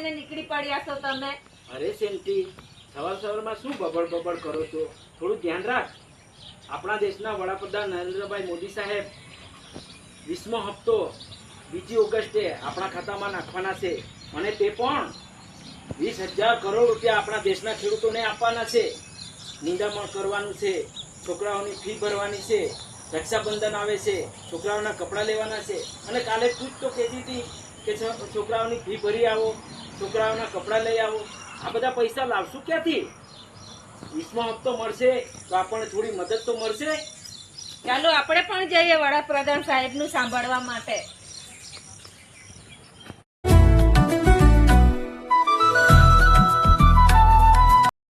લઈને નીકળી પડ્યા છો તમે? અરે સેન્ટી, સવારમાં શું બબડ કરો છો? થોડું ધ્યાન રાખ. આપણા દેશના વડાપ્રધાન નરેન્દ્રભાઈ મોદી સાહેબ 20મો હપ્તો 2 ઓગસ્ટે આપણા ખાતામાં નાખવાના છે અને તે પણ 20,000 કરોડ રૂપિયા આપણા દેશના ખેડૂતોને આપવાના છે. નિંદામણ કરવાનું છે, છોકરાઓની ફી ભરવાની છે, રક્ષાબંધન આવે છે, છોકરાઓના કપડાં લેવાના છે. અને કાલે તું જ તો કહેતી હતી કે છોકરાઓની ફી ભરી આવો, છોકરાઓના કપડાં લઈ આવો. આ બધા પૈસા લાવશું ક્યાંથી? 20મો હપ્તો મળશે તો આપણને થોડી મદદ તો મળશે. ચાલો આપણે પણ જઈએ વડાપ્રધાન સાહેબનું સાંભળવા માટે.